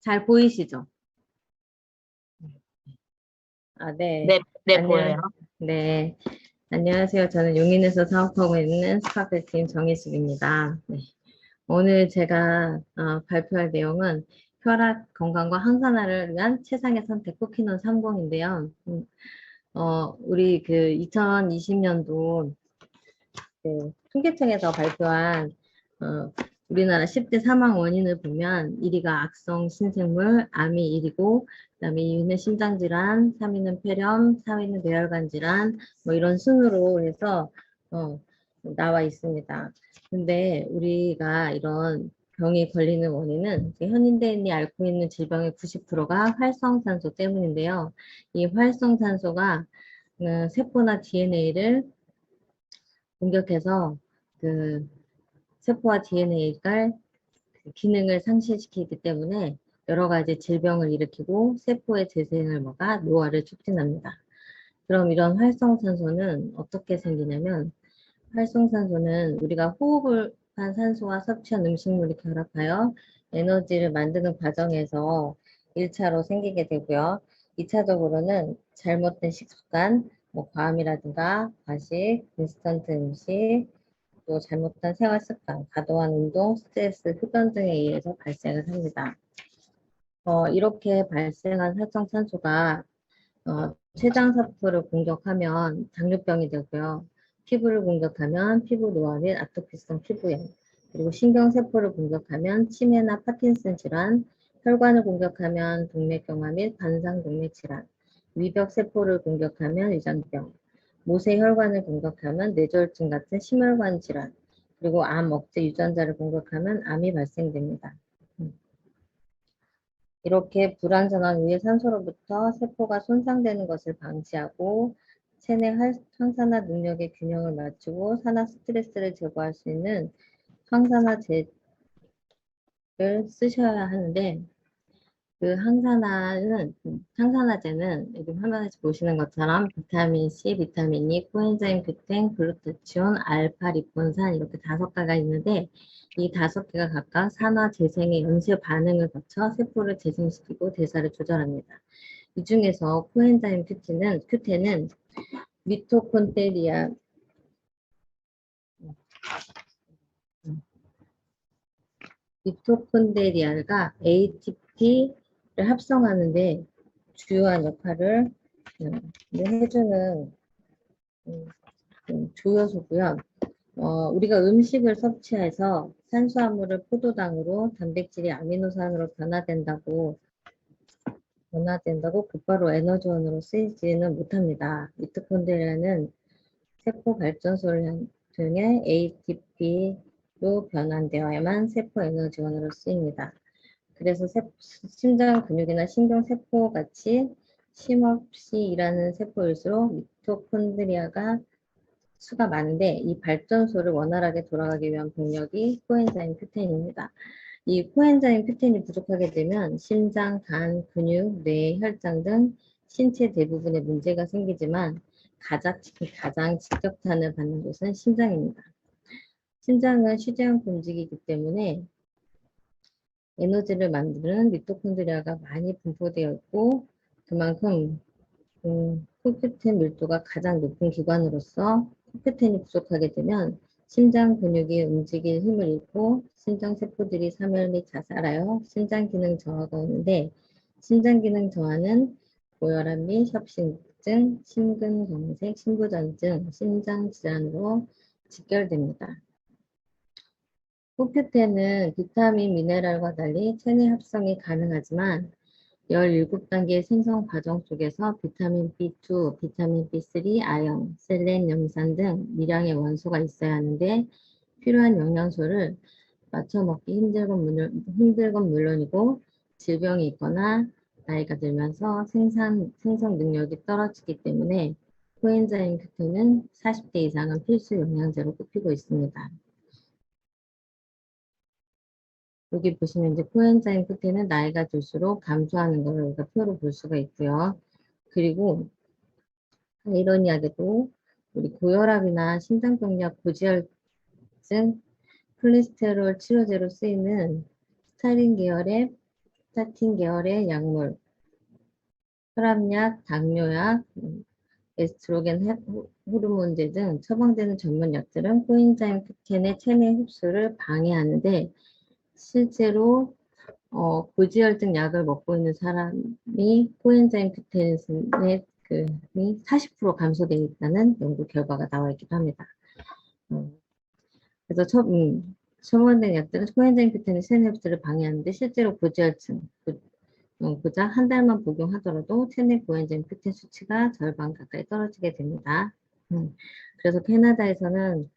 잘 보이시죠? 아, 네. 네, 네, 보여요. 네. 안녕하세요. 저는 용인에서 사업하고 있는 스카페팀 정혜숙입니다. 네. 오늘 제가 발표할 내용은 혈압 건강과 항산화를 위한 최상의 선택 쿠키넌 30인데요. 우리 그 2020년도 통계청에서 발표한 우리나라 10대 사망 원인을 보면 1위가 악성 신생물, 암이 1위고, 그다음에 2위는 심장질환, 3위는 폐렴, 4위는 뇌혈관 질환, 뭐 이런 순으로 해서 나와 있습니다. 근데 우리가 이런 병이 걸리는 원인은 현대인이 앓고 있는 질병의 90%가 활성산소 때문인데요. 이 활성산소가 세포나 DNA를 공격해서 그 세포와 DNA가 기능을 상실시키기 때문에 여러 가지 질병을 일으키고 세포의 재생을 막아 노화를 촉진합니다. 그럼 이런 활성산소는 어떻게 생기냐면, 활성산소는 우리가 호흡을 한 산소와 섭취한 음식물이 결합하여 에너지를 만드는 과정에서 1차로 생기게 되고요. 2차적으로는 잘못된 식습관, 뭐 과음이라든가 과식, 인스턴트 음식, 또 잘못된 생활 습관, 과도한 운동, 스트레스, 흡연 등에 의해서 발생을 합니다. 이렇게 발생한 활성산소가 췌장세포를 공격하면 당뇨병이 되고요. 피부를 공격하면 피부 노화 및 아토피성 피부염, 그리고 신경세포를 공격하면 치매나 파킨슨 질환, 혈관을 공격하면 동맥경화 및 관상동맥 질환, 위벽세포를 공격하면 위장병, 모세혈관을 공격하면 뇌졸중 같은 심혈관 질환, 그리고 암 억제 유전자를 공격하면 암이 발생됩니다. 이렇게 불완전한 위의 산소로부터 세포가 손상되는 것을 방지하고 체내 항산화 능력의 균형을 맞추고 산화 스트레스를 제거할 수 있는 항산화제를 쓰셔야 하는데, 그 항산화제는 여기 화면에서 보시는 것처럼 비타민 C, 비타민 E, 코엔자임 Q10, 글루타치온, 알파 리본산 이렇게 5가지가 있는데, 이 5개가 각각 산화 재생의 연쇄 반응을 거쳐 세포를 재생시키고 대사를 조절합니다. 이 중에서 코엔자임 Q10은 미토콘드리아 미토콘드리아가 ATP를 합성하는데 주요한 역할을 해주는 조효소고요. 우리가 음식을 섭취해서 탄수화물을 포도당으로, 단백질이 아미노산으로 변화된다고 곧바로 에너지원으로 쓰이지는 못합니다. 미토콘드리아는 세포 발전소를 통해 ATP로 변환되어야만 세포 에너지원으로 쓰입니다. 그래서 심장 근육이나 신경세포 같이 쉼없이 일하는 세포일수록 미토콘드리아가 수가 많은데, 이 발전소를 원활하게 돌아가기 위한 동력이 코엔자임 Q10입니다. 이 코엔자임 Q10이 부족하게 되면 심장, 간, 근육, 뇌, 혈장 등 신체 대부분에 문제가 생기지만 가장 직격탄을 받는 곳은 심장입니다. 심장은 쉬지 않고 움직이기 때문에 에너지를 만드는 미토콘드리아가 많이 분포되어 있고, 그만큼 코큐텐 밀도가 가장 높은 기관으로서 코큐텐이 부족하게 되면 심장 근육이 움직일 힘을 잃고 심장세포들이 사멸 및 자살하여 심장 기능 저하가 오는데, 심장 기능 저하는 고혈압 및 협심증, 심근경색, 심부전증, 심장질환으로 직결됩니다. 코큐텐은 비타민, 미네랄과 달리 체내 합성이 가능하지만 17단계 생성 과정 속에서 비타민 B2, 비타민 B3, 아연, 셀렌, 염산 등 미량의 원소가 있어야 하는데, 필요한 영양소를 맞춰 먹기 힘든 건 물론이고 질병이 있거나 나이가 들면서 생성 능력이 떨어지기 때문에 코엔자임 Q10은 40대 이상은 필수 영양제로 꼽히고 있습니다. 여기 보시면 이제 코엔자임 Q10은 나이가 들수록 감소하는 걸 우리가 표로 볼 수가 있고요. 그리고 아이러니하게도 우리 고혈압이나 심장병력, 고지혈증, 콜레스테롤 치료제로 쓰이는 스타린 계열의 스타틴 계열의 약물, 혈압약, 당뇨약, 에스트로겐 호르몬제 등 처방되는 전문 약들은 코엔자임 Q10의 체내 흡수를 방해하는데 실제로 고지혈증 약을 먹고 있는 사람이 코엔자임 Q10의 40% 감소되어 있다는 연구 결과가 나와 있기도 합니다. 그래서 처방된 약들은 코엔자임 Q10의 체내 흡수를 방해하는데 실제로 고지혈증 보자 한 달만 복용하더라도 체내 코엔자임 Q10 수치가 절반 가까이 떨어지게 됩니다. 그래서 캐나다에서는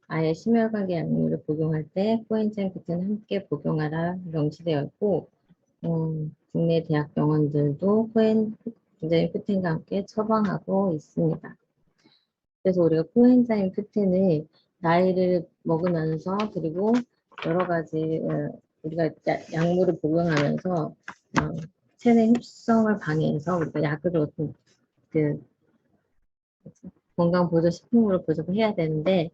아예 심혈관계 약물을 복용할 때 코엔자임 Q10을 함께 복용하라 명시되어 있고 국내 대학 병원들도 코엔자임 Q10과 함께 처방하고 있습니다. 그래서 우리가 코엔자임 Q10을 나이를 먹으면서 그리고 여러 가지 우리가 약물을 복용하면서 체내 흡수성을 방해해서 우리가 약을 어떤 건강보조식품으로 보조를 해야 되는데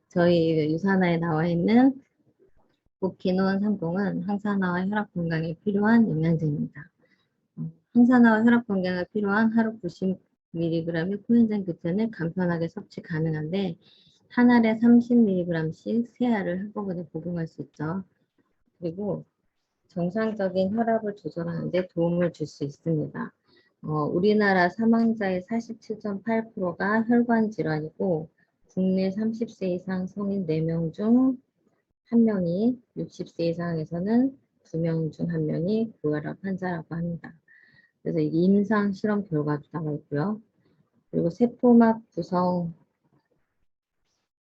저희 유산화에 나와 있는 코키논 30은 항산화와 혈압 건강에 필요한 영양제입니다. 항산화와 혈압 건강에 필요한 하루 90mg의 코엔자임 Q10을 간편하게 섭취 가능한데 한 알에 30mg씩 3알을 한꺼번에 복용할 수 있죠. 그리고 정상적인 혈압을 조절하는 데 도움을 줄 수 있습니다. 우리나라 사망자의 47.8%가 혈관 질환이고 국내 30세 이상 성인 4명 중 1명이 60세 이상에서는 2명 중 1명이 고혈압 환자라고 합니다. 그래서 임상 실험 결과도 나와 있고요. 그리고 세포막 구성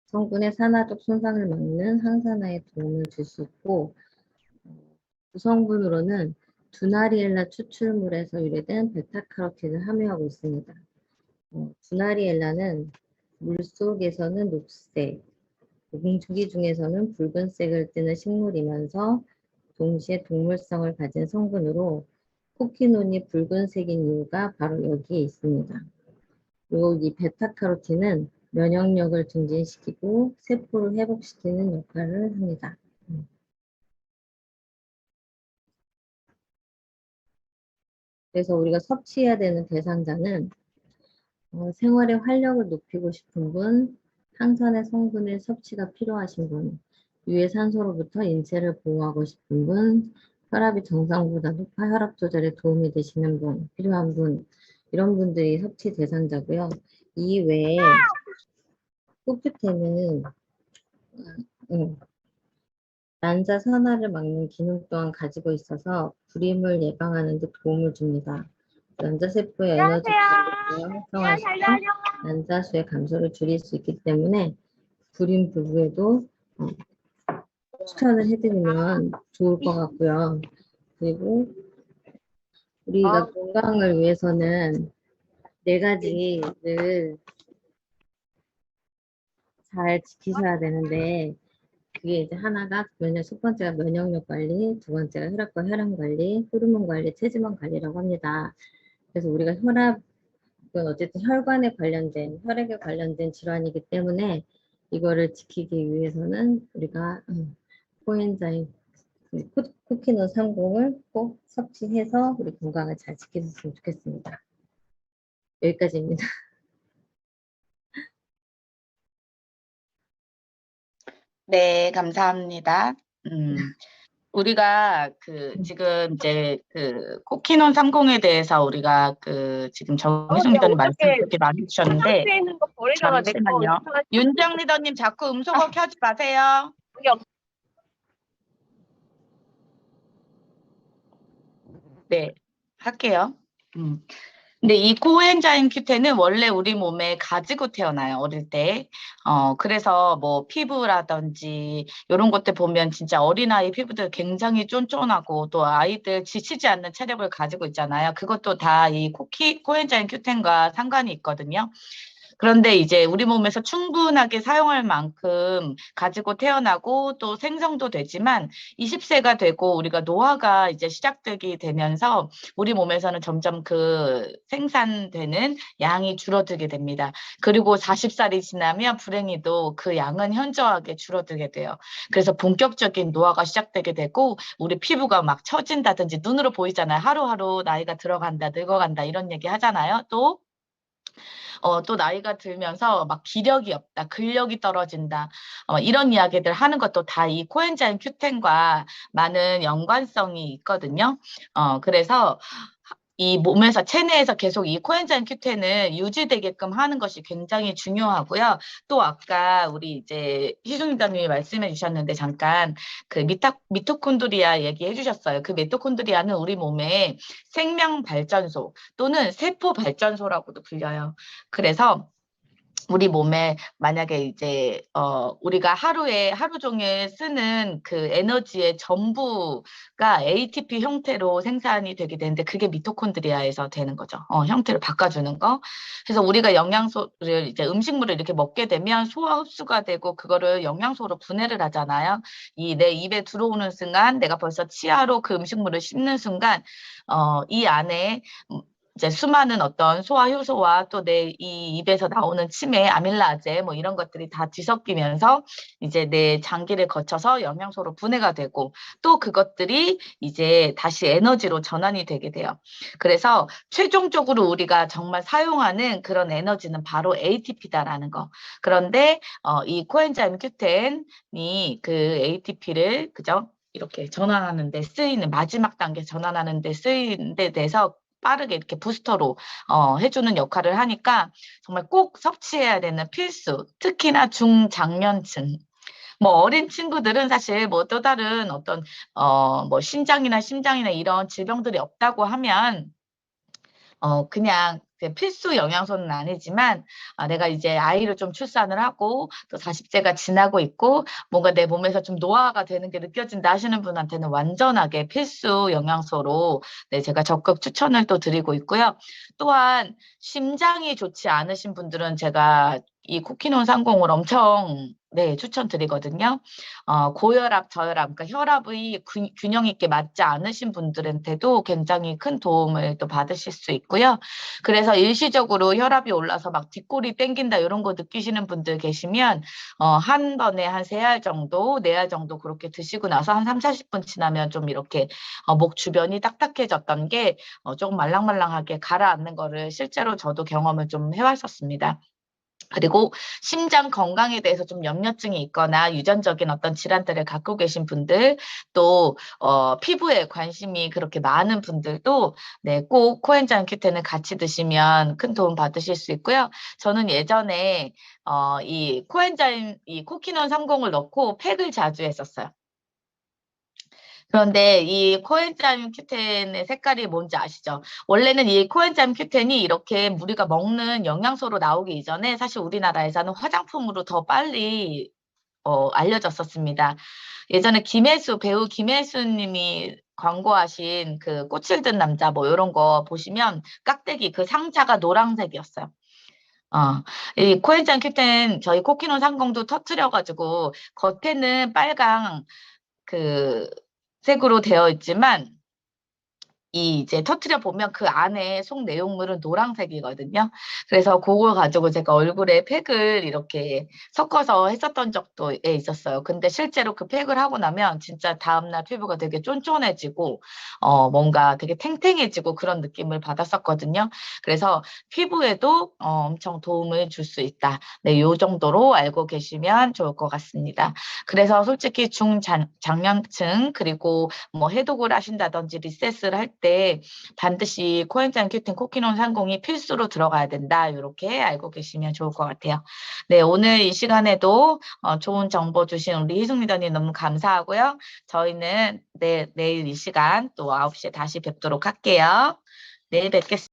성분의 산화적 손상을 막는 항산화에 도움을 줄 수 있고 구성분으로는 두나리엘라 추출물에서 유래된 베타카로틴을 함유하고 있습니다. 두나리엘라는 물속에서는 녹색, 공기 중에서는 붉은색을 띠는 식물이면서 동시에 동물성을 가진 성분으로 코키논이 붉은색인 이유가 바로 여기에 있습니다. 그리고 이 베타카로틴은 면역력을 증진시키고 세포를 회복시키는 역할을 합니다. 그래서 우리가 섭취해야 되는 대상자는 생활의 활력을 높이고 싶은 분, 항산화 성분의 섭취가 필요하신 분, 유해산소로부터 인체를 보호하고 싶은 분, 혈압이 정상보다 높아 혈압 조절에 도움이 되시는 분, 필요한 분, 이런 분들이 섭취 대상자고요. 이 외에 코큐텐은 난자 산화를 막는 기능 또한 가지고 있어서 불임을 예방하는 데 도움을 줍니다. 난자세포의 에너지 공급을 활성화시켜 난자수의 감소를 줄일 수 있기 때문에 불임 부부에도 추천을 해드리면 좋을 것 같고요. 그리고 우리가 건강을 위해서는 4가지를 잘 지키셔야 되는데 그게 이제 하나가 첫 번째가 면역력 관리, 두 번째가 혈압과 혈당 관리, 호르몬 관리, 체지방 관리라고 합니다. 그래서 우리가 혈압은 어쨌든 혈관에 관련된, 혈액에 관련된 질환이기 때문에 이거를 지키기 위해서는 우리가 코엔자임 코키논 30을 꼭 섭취해서 우리 건강을 잘 지켰으면 좋겠습니다. 여기까지입니다. 네, 감사합니다. 우리가 지금 이제 코키논 30에 대해서 우리가 지금 정희숙 리더님 말씀 그렇게 많이 주셨는데 잠시만요. 윤정 리더님 자꾸 음소거 켜지 마세요. 네, 할게요. 근데 이 코엔자임 Q10은 원래 우리 몸에 가지고 태어나요, 어릴 때. 그래서 뭐 피부라든지 이런 것들 보면 진짜 어린아이 피부들 굉장히 쫀쫀하고 또 아이들 지치지 않는 체력을 가지고 있잖아요. 그것도 다 이 코엔자임 Q10과 상관이 있거든요. 그런데 이제 우리 몸에서 충분하게 사용할 만큼 가지고 태어나고 또 생성도 되지만 20세가 되고 우리가 노화가 이제 시작되게 되면서 우리 몸에서는 점점 그 생산되는 양이 줄어들게 됩니다. 그리고 40살이 지나면 불행히도 그 양은 현저하게 줄어들게 돼요. 그래서 본격적인 노화가 시작되게 되고 우리 피부가 막 처진다든지 눈으로 보이잖아요. 하루하루 나이가 들어간다, 늙어간다 이런 얘기 하잖아요. 또 나이가 들면서 막 기력이 없다, 근력이 떨어진다, 이런 이야기들 하는 것도 다 이 코엔자임 Q10과 많은 연관성이 있거든요. 그래서 이 몸에서 체내에서 계속 이 코엔자임 Q10을 유지되게끔 하는 것이 굉장히 중요하고요. 또 아까 우리 이제 희순이다님이 말씀해 주셨는데 잠깐 그 미토콘드리아 얘기해 주셨어요. 그 미토콘드리아는 우리 몸의 생명 발전소 또는 세포 발전소라고도 불려요. 그래서 우리 몸에 만약에 이제 우리가 하루 종일 쓰는 그 에너지의 전부가 ATP 형태로 생산이 되게 되는데 그게 미토콘드리아에서 되는 거죠. 형태를 바꿔주는 거. 그래서 우리가 영양소를 이제 음식물을 이렇게 먹게 되면 소화 흡수가 되고 그거를 영양소로 분해를 하잖아요. 내 입에 들어오는 순간 내가 벌써 치아로 그 음식물을 씹는 순간 이 안에 이제 수많은 어떤 소화 효소와 또 내 이 입에서 나오는 치매, 아밀라제 뭐 이런 것들이 다 뒤섞이면서 이제 내 장기를 거쳐서 영양소로 분해가 되고 또 그것들이 이제 다시 에너지로 전환이 되게 돼요. 그래서 최종적으로 우리가 정말 사용하는 그런 에너지는 바로 ATP다라는 거. 그런데 이 코엔자임 Q10이 그 ATP를 그죠? 이렇게 전환하는 데 쓰이는 마지막 단계 전환하는 데 쓰이는 데 대해서 빠르게 이렇게 부스터로 해주는 역할을 하니까 정말 꼭 섭취해야 되는 필수, 특히나 중장년층. 뭐 어린 친구들은 사실 뭐 또 다른 어떤 뭐 신장이나 심장이나 이런 질병들이 없다고 하면 그냥 그 필수 영양소는 아니지만 내가 이제 아이를 좀 출산을 하고 또 40세가 지나고 있고 뭔가 내 몸에서 좀 노화가 되는 게 느껴진다 하시는 분한테는 완전하게 필수 영양소로 네, 제가 적극 추천을 또 드리고 있고요. 또한 심장이 좋지 않으신 분들은 제가 이 쿠키논 30을 엄청 네, 추천드리거든요. 고혈압, 저혈압, 그러니까 혈압이 균형 있게 맞지 않으신 분들한테도 굉장히 큰 도움을 또 받으실 수 있고요. 그래서 일시적으로 혈압이 올라서 막 뒷골이 땡긴다 이런 거 느끼시는 분들 계시면 한 번에 한 3알 정도, 4알 정도 그렇게 드시고 나서 한 3, 40분 지나면 좀 이렇게 목 주변이 딱딱해졌던 게 조금 말랑말랑하게 가라앉는 거를 실제로 저도 경험을 좀 해왔었습니다. 그리고 심장 건강에 대해서 좀 염려증이 있거나 유전적인 어떤 질환들을 갖고 계신 분들, 또 피부에 관심이 그렇게 많은 분들도 네, 꼭 코엔자임 Q10을 같이 드시면 큰 도움 받으실 수 있고요. 저는 예전에 이 코키논 30을 넣고 팩을 자주 했었어요. 그런데 이 코엔자임 Q10의 색깔이 뭔지 아시죠? 원래는 이 코엔자임 Q10이 이렇게 우리가 먹는 영양소로 나오기 이전에 사실 우리나라에서는 화장품으로 더 빨리 알려졌었습니다. 예전에 배우 김혜수 님이 광고하신 그 꽃을 든 남자 뭐 이런 거 보시면 깍대기 그 상자가 노란색이었어요. 이 코엔자임 Q10 저희 코키논 상공도 터트려가지고 겉에는 빨강 그 색으로 되어 있지만 이제 터트려 보면 그 안에 속 내용물은 노란색이거든요. 그래서 그걸 가지고 제가 얼굴에 팩을 이렇게 섞어서 했었던 적도 있었어요. 근데 실제로 그 팩을 하고 나면 진짜 다음날 피부가 되게 쫀쫀해지고 뭔가 되게 탱탱해지고 그런 느낌을 받았었거든요. 그래서 피부에도 엄청 도움을 줄 수 있다. 네, 요 정도로 알고 계시면 좋을 것 같습니다. 그래서 솔직히 중장년층 그리고 뭐 해독을 하신다든지 리셋을 할 때 반드시 코엔자임 Q10 코키논 30이 필수로 들어가야 된다. 이렇게 알고 계시면 좋을 것 같아요. 네, 오늘 이 시간에도 좋은 정보 주신 우리 희숙 리더님 너무 감사하고요. 저희는 내일 이 시간 또 9시에 다시 뵙도록 할게요. 내일 뵙겠습니다.